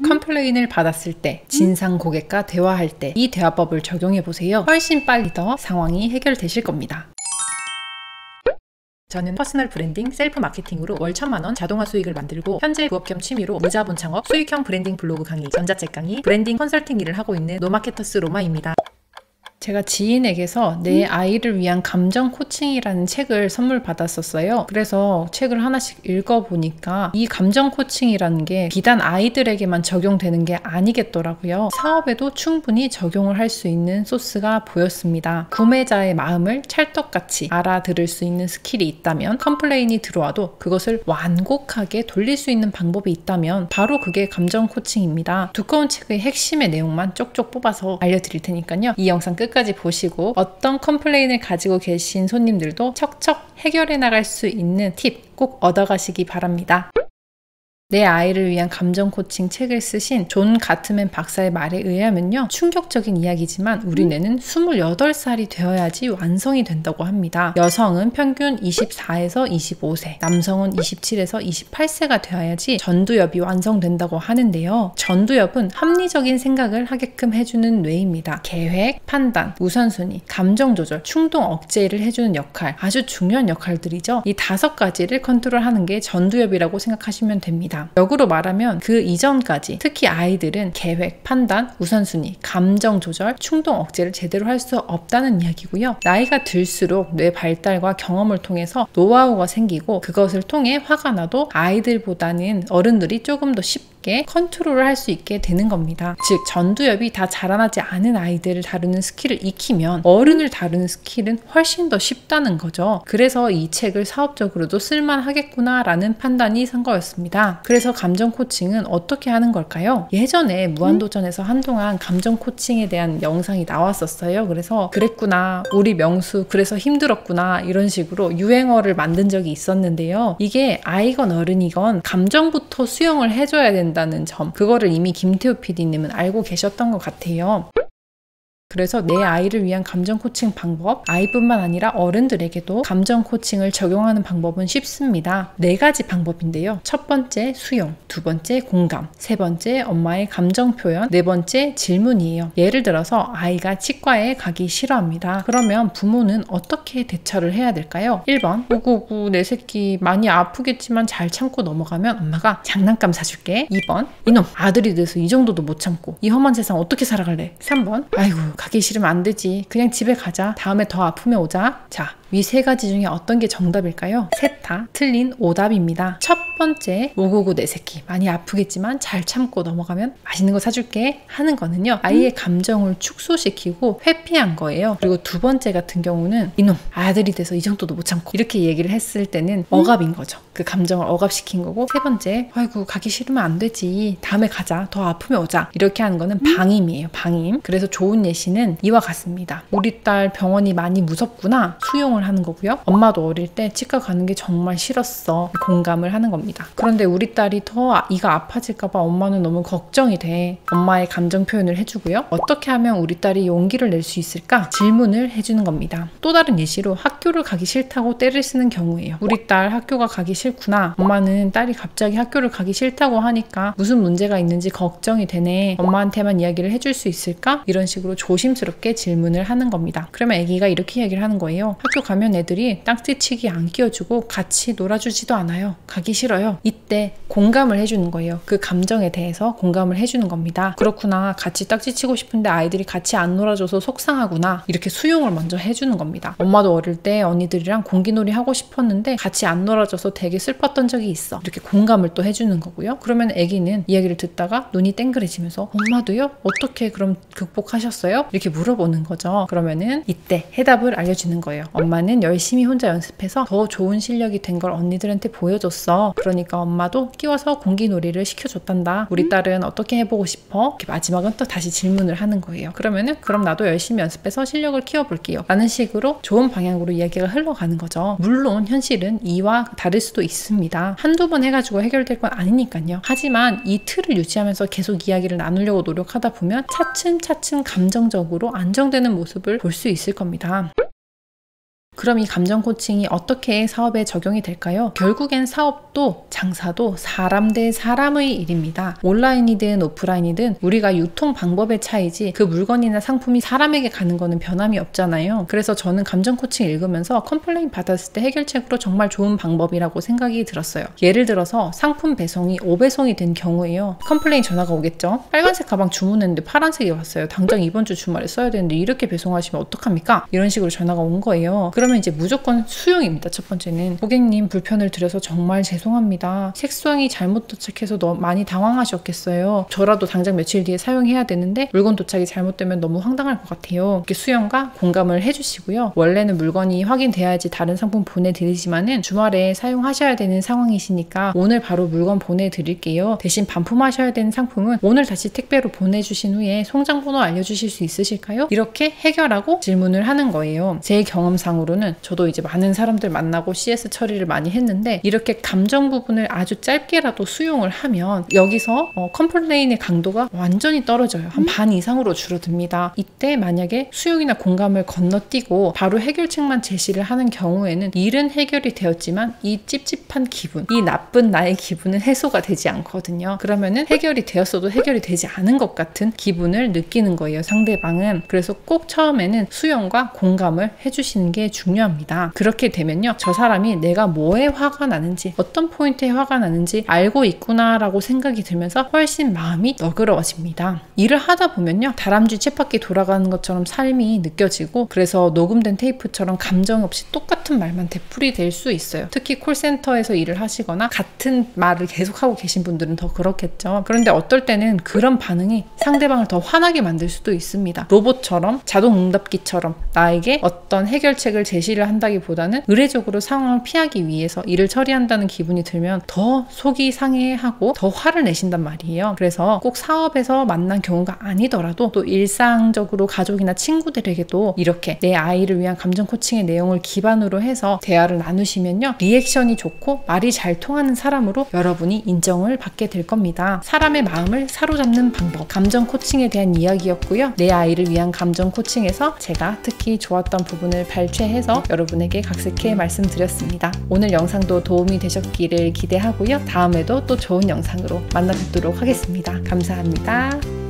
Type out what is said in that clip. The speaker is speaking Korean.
컴플레인을 받았을 때, 진상 고객과 대화할 때 이 대화법을 적용해 보세요. 훨씬 빨리 더 상황이 해결되실 겁니다. 저는 퍼스널 브랜딩, 셀프 마케팅으로 월 1000만원 자동화 수익을 만들고 현재 부업 겸 취미로 무자본 창업, 수익형 브랜딩 블로그 강의, 전자책 강의, 브랜딩 컨설팅 일을 하고 있는 노마케터스 로마입니다. 제가 지인에게서 내 아이를 위한 감정 코칭이라는 책을 선물 받았었어요. 그래서 책을 하나씩 읽어보니까 이 감정 코칭이라는 게 비단 아이들에게만 적용되는 게 아니겠더라고요. 사업에도 충분히 적용을 할 수 있는 소스가 보였습니다. 구매자의 마음을 찰떡같이 알아들을 수 있는 스킬이 있다면, 컴플레인이 들어와도 그것을 완곡하게 돌릴 수 있는 방법이 있다면 바로 그게 감정 코칭입니다. 두꺼운 책의 핵심의 내용만 쪽쪽 뽑아서 알려드릴 테니까요. 이 영상 끝까지 보시고 어떤 컴플레인을 가지고 계신 손님들도 척척 해결해 나갈 수 있는 팁 꼭 얻어가시기 바랍니다. 내 아이를 위한 감정 코칭 책을 쓰신 존 가트맨 박사의 말에 의하면요, 충격적인 이야기지만 우리 뇌는 28살이 되어야지 완성이 된다고 합니다. 여성은 평균 24에서 25세, 남성은 27에서 28세가 되어야지 전두엽이 완성된다고 하는데요. 전두엽은 합리적인 생각을 하게끔 해주는 뇌입니다. 계획, 판단, 우선순위, 감정 조절, 충동 억제를 해주는 역할, 아주 중요한 역할들이죠. 이 5가지를 컨트롤하는 게 전두엽이라고 생각하시면 됩니다. 역으로 말하면 그 이전까지, 특히 아이들은 계획, 판단, 우선순위, 감정 조절, 충동 억제를 제대로 할 수 없다는 이야기고요. 나이가 들수록 뇌 발달과 경험을 통해서 노하우가 생기고 그것을 통해 화가 나도 아이들보다는 어른들이 조금 더 쉽게 컨트롤을 할 수 있게 되는 겁니다. 즉 전두엽이 다 자라나지 않은 아이들을 다루는 스킬을 익히면 어른을 다루는 스킬은 훨씬 더 쉽다는 거죠. 그래서 이 책을 사업적으로도 쓸만하겠구나 라는 판단이 선 거였습니다. 그래서 감정 코칭은 어떻게 하는 걸까요? 예전에 무한도전에서 한동안 감정 코칭에 대한 영상이 나왔었어요. 그래서 그랬구나, 우리 명수 그래서 힘들었구나, 이런 식으로 유행어를 만든 적이 있었는데요. 이게 아이건 어른이건 감정부터 수용을 해줘야 된다는 점, 그거를 이미 김태우 PD님은 알고 계셨던 것 같아요. 그래서 내 아이를 위한 감정 코칭 방법, 아이뿐만 아니라 어른들에게도 감정 코칭을 적용하는 방법은 쉽습니다. 4가지 방법인데요. 첫 번째 수용, 두 번째 공감, 세 번째 엄마의 감정 표현, 네 번째 질문이에요. 예를 들어서 아이가 치과에 가기 싫어합니다. 그러면 부모는 어떻게 대처를 해야 될까요? 1번, 오구오구 내 새끼 많이 아프겠지만 잘 참고 넘어가면 엄마가 장난감 사줄게. 2번, 이놈 아들이 돼서 이 정도도 못 참고 이 험한 세상 어떻게 살아갈래? 3번, 아이고 가기 싫으면 안 되지, 그냥 집에 가자, 다음에 더 아프면 오자. 자, 이 3가지 중에 어떤 게 정답일까요? 셋 다 틀린 오답입니다. 첫 번째, 오구오구 내 새끼 많이 아프겠지만 잘 참고 넘어가면 맛있는 거 사줄게 하는 거는요, 아이의 감정을 축소시키고 회피한 거예요. 그리고 두 번째 같은 경우는 이놈 아들이 돼서 이 정도도 못 참고, 이렇게 얘기를 했을 때는 억압인 거죠. 그 감정을 억압시킨 거고, 세 번째, 아이고 가기 싫으면 안 되지, 다음에 가자, 더 아프면 오자, 이렇게 하는 거는 방임이에요. 방임. 그래서 좋은 예시는 이와 같습니다. 우리 딸 병원이 많이 무섭구나, 수용을 하는 거고요. 엄마도 어릴 때 치과 가는 게 정말 싫었어, 공감을 하는 겁니다. 그런데 우리 딸이 더 이가 아파질까봐 엄마는 너무 걱정이 돼. 엄마의 감정 표현을 해주고요. 어떻게 하면 우리 딸이 용기를 낼 수 있을까? 질문을 해주는 겁니다. 또 다른 예시로 학교를 가기 싫다고 떼를 쓰는 경우예요. 우리 딸 학교가 가기 싫구나, 엄마는 딸이 갑자기 학교를 가기 싫다고 하니까 무슨 문제가 있는지 걱정이 되네, 엄마한테만 이야기를 해줄 수 있을까? 이런 식으로 조심스럽게 질문을 하는 겁니다. 그러면 아기가 이렇게 이야기를 하는 거예요. 학교 가면 애들이 딱지치기 안 끼워주고 같이 놀아주지도 않아요. 가기 싫어요. 이때 공감을 해주는 거예요. 그 감정에 대해서 공감을 해주는 겁니다. 그렇구나, 같이 딱지치고 싶은데 아이들이 같이 안 놀아줘서 속상하구나, 이렇게 수용을 먼저 해주는 겁니다. 엄마도 어릴 때 언니들이랑 공기놀이 하고 싶었는데 같이 안 놀아줘서 되게 슬펐던 적이 있어, 이렇게 공감을 또 해주는 거고요. 그러면 아기는 이야기를 듣다가 눈이 땡그레지면서 엄마도요? 어떻게 그럼 극복하셨어요? 이렇게 물어보는 거죠. 그러면은 이때 해답을 알려주는 거예요. 엄마는 열심히 혼자 연습해서 더 좋은 실력이 된 걸 언니들한테 보여줬어. 그러니까 엄마도 끼워서 공기놀이를 시켜줬단다. 우리 딸은 어떻게 해보고 싶어? 이렇게 마지막은 또 다시 질문을 하는 거예요. 그러면은 그럼 나도 열심히 연습해서 실력을 키워볼게요 라는 식으로 좋은 방향으로 이야기가 흘러가는 거죠. 물론 현실은 이와 다를 수도 있습니다. 한두 번 해가지고 해결될 건 아니니까요. 하지만 이 틀을 유지하면서 계속 이야기를 나누려고 노력하다 보면 차츰차츰 감정적으로 안정되는 모습을 볼 수 있을 겁니다. 그럼 이 감정 코칭이 어떻게 사업에 적용이 될까요? 결국엔 사업도 장사도 사람 대 사람의 일입니다. 온라인이든 오프라인이든 우리가 유통 방법의 차이지 그 물건이나 상품이 사람에게 가는 거는 변함이 없잖아요. 그래서 저는 감정 코칭 읽으면서 컴플레인 받았을 때 해결책으로 정말 좋은 방법이라고 생각이 들었어요. 예를 들어서 상품 배송이 5배송이 된 경우에요. 컴플레인 전화가 오겠죠. 빨간색 가방 주문했는데 파란색이 왔어요. 당장 이번 주 주말에 써야 되는데 이렇게 배송하시면 어떡합니까? 이런 식으로 전화가 온 거예요. 그러면 이제 무조건 수용입니다. 첫 번째는 고객님 불편을 드려서 정말 죄송합니다. 색상이 잘못 도착해서 너무 많이 당황하셨겠어요. 저라도 당장 며칠 뒤에 사용해야 되는데 물건 도착이 잘못되면 너무 황당할 것 같아요. 이렇게 수용과 공감을 해주시고요. 원래는 물건이 확인돼야지 다른 상품 보내드리지만은 주말에 사용하셔야 되는 상황이시니까 오늘 바로 물건 보내드릴게요. 대신 반품하셔야 되는 상품은 오늘 다시 택배로 보내주신 후에 송장번호 알려주실 수 있으실까요? 이렇게 해결하고 질문을 하는 거예요. 제 경험상으로는 저도 이제 많은 사람들 만나고 CS 처리를 많이 했는데 이렇게 감정 부분을 아주 짧게라도 수용을 하면 여기서 컴플레인의 강도가 완전히 떨어져요. 한 반 이상으로 줄어듭니다. 이때 만약에 수용이나 공감을 건너뛰고 바로 해결책만 제시를 하는 경우에는 일은 해결이 되었지만 이 찝찝한 기분, 이 나쁜 나의 기분은 해소가 되지 않거든요. 그러면은 해결이 되었어도 해결이 되지 않은 것 같은 기분을 느끼는 거예요, 상대방은. 그래서 꼭 처음에는 수용과 공감을 해주시는 게 중요합니다. 그렇게 되면요, 저 사람이 내가 뭐에 화가 나는지, 어떤 포인트에 화가 나는지 알고 있구나 라고 생각이 들면서 훨씬 마음이 너그러워집니다. 일을 하다 보면요, 다람쥐 쳇바퀴 돌아가는 것처럼 삶이 느껴지고, 그래서 녹음된 테이프처럼 감정 없이 똑같은 말만 되풀이될 수 있어요. 특히 콜센터에서 일을 하시거나 같은 말을 계속하고 계신 분들은 더 그렇겠죠. 그런데 어떨 때는 그런 반응이 상대방을 더 화나게 만들 수도 있습니다. 로봇처럼, 자동응답기처럼 나에게 어떤 해결책을 제시를 한다기보다는 의례적으로 상황을 피하기 위해서 일을 처리한다는 기분이 들면 더 속이 상해하고 더 화를 내신단 말이에요. 그래서 꼭 사업에서 만난 경우가 아니더라도 또 일상적으로 가족이나 친구들에게도 이렇게 내 아이를 위한 감정 코칭의 내용을 기반으로 해서 대화를 나누시면요, 리액션이 좋고 말이 잘 통하는 사람으로 여러분이 인정을 받게 될 겁니다. 사람의 마음을 사로잡는 방법, 감정 코칭에 대한 이야기였고요. 내 아이를 위한 감정 코칭에서 제가 특히 좋았던 부분을 발췌해서 여러분에게 각색해 말씀드렸습니다. 오늘 영상도 도움이 되셨기를 기대하고요. 다음에도 또 좋은 영상으로 만나 뵙도록 하겠습니다. 감사합니다.